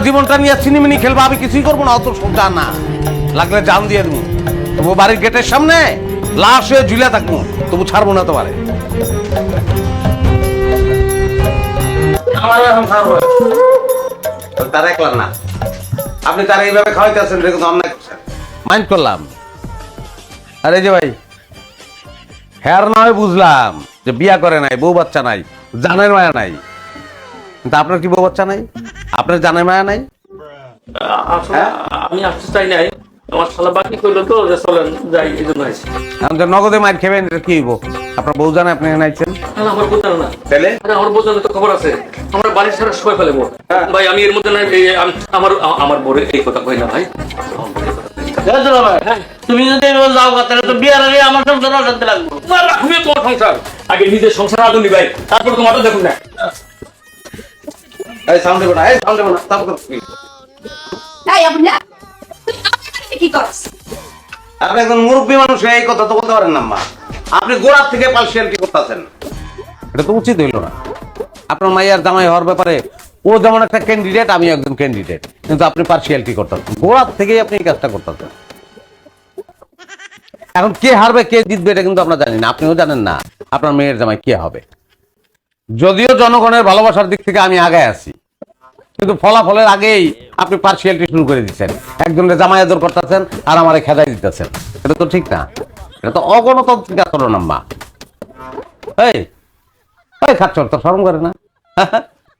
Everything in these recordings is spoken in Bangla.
জীবনটা নিয়ে চিনিমিনি খেলবো, আমি কিছুই করবো না, অত সোজা না। লাগলে জান দিয়ে দেবো, তবু বাড়ির গেটের সামনে লাশ হয়ে ঝুলে থাকবো, তবু ছাড়বো না তোমারে। আমারও এখন ছাড়বো তার একলা না, আপনি তারা এইভাবে খাওয়াইতেছেন, কিন্তু অন্যায় করছেন, মাইন্ড করলাম। আরে যে ভাই হ্যার নয় বুঝলাম যে বিয়া করে নাই, বউ বাচ্চা নাই, জানের মায়া নাই, কিন্তু আপনার কি বউ বাচ্চা নাই? আপনার জানের মায়া নাই? আসলে আমি আসতে চাই নাই, আমার শালা বাকি কইলো তো যে চলেন যাই, এই জন্য আইছি। এখন তো নগদে মাইর খেবেন, এটা কি হইব? আপনার বউ জানে আপনি এখানে আইছেন? আমার বোঝানো না, তাহলে আমার বোঝানো তো খবর আছে, আমার বাড়ির সারা সবাই ফেলেবো ভাই। আমি এর মধ্যে না, আমার আমার বড় এই কথা কই না ভাই। তুমি যদি যাও তাহলে তো বিয়ার আগে আমার সংসার অশান্তি লাগবে। রাখবে তোমার সংসার, আগে নিজের সংসার আদুনি ভাই, তারপর তোমারটা দেখুন না। এই সাউন্ড দেবো না, এই সাউন্ড দেবো না, তারপর তাই আপনি না কি করছ? আপনি একজন মুরব্বী মানুষ, এই কথা তো বলতে পারেন না মা। আপনি গোড়ার থেকে পার্সিয়ালিটি করতেছেন, এটা তো উচিত হইল না। আপনার মাইয়ার জামাই হওয়ার ব্যাপারে ও যেমন একটা ক্যান্ডিডেট, আমি একজন ক্যান্ডিডেট, কিন্তু আপনি পার্সিয়ালিটি করতেছেন, গোড়ার থেকেই আপনি এই কাজটা করতেছেন। এখন কে হারবে কে জিতবে এটা কিন্তু আমরা জানি না, আপনিও জানেন না আপনার মেয়ের জামাই কে হবে। যদিও জনগণের ভালোবাসার দিক থেকে আমি আগে আছি, কিন্তু ফলাফলের আগেই আপনি পার্সিয়ালিটি শুরু করে দিচ্ছেন, একজনের জামাই আদর করতেছেন আর আমারে খেদাই দিতেছেন, এটা তো ঠিক না, এটা তো অগণতান্ত্রিক আচরণ আম্মা। এই এই খাচ্ছ, তোর শরম করে না?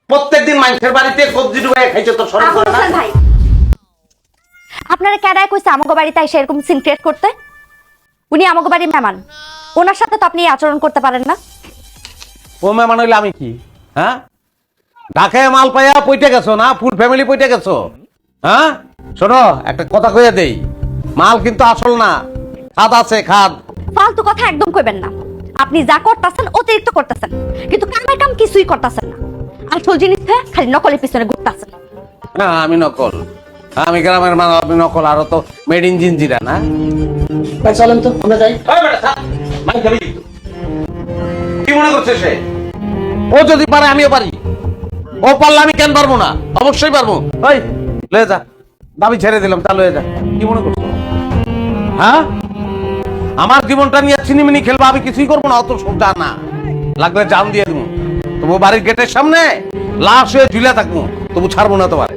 প্রত্যেকদিন মানুষের বাড়িতে সবজি ডুবাই খাইছে, তোর শরম করে না? ভাই আপনারা কেডায় কইছে আমাগো বাড়িতে এসে এরকম সিন ক্রিয়েট করতে? উনি আমাগো বাড়ির মেহমান, ওনার সাথে তো আপনি এই আচরণ করতে পারেন না। ও মেহমান হইলে আমি কি? হ্যাঁ, ঢাকায় মাল পাইয়া পইটে গেছো না, ফুল ফ্যামিলি পইটে গেছো। হ্যাঁ শোনো, একটা কথা কইয়া দেই, মাল কিন্তু আসল না, খাদ আছে, খাদ। ফালতু কথা একদম কইবেন না। আপনি যা করতেছেন অতিরিক্ত করতেছেন, কিন্তু কামের কাম কিছুই করতেছেন না। আসল জিনিস খালি নকলের পিছনে ঘুরতেছেন। না আমি নকল, আমি গ্রামের মাল, আপনি নকল, আরো তো মেড ইন জিঞ্জিরা না। ভাই চলেন তো আমরা যাই। কি মনে করছে সে? ও যদি পারে আমিও পারি, ও পারলে আমি কেন পারবো না? অবশ্যই পারবো। ওই লয়ে যা, দাবি ছেড়ে দিলাম, তা লয়ে যা। কি মনে করছো? হ্যাঁ, আমার জীবনটা নিয়ে চিনিমিনি খেলবো, আমি কিছুই করবো না, অত সোজা না। লাগলে জান দিয়ে দেবো, তবু বাড়ির গেটের সামনে লাশ হয়ে ঝুলে থাকবো, তবু ছাড়বো না তোমারে।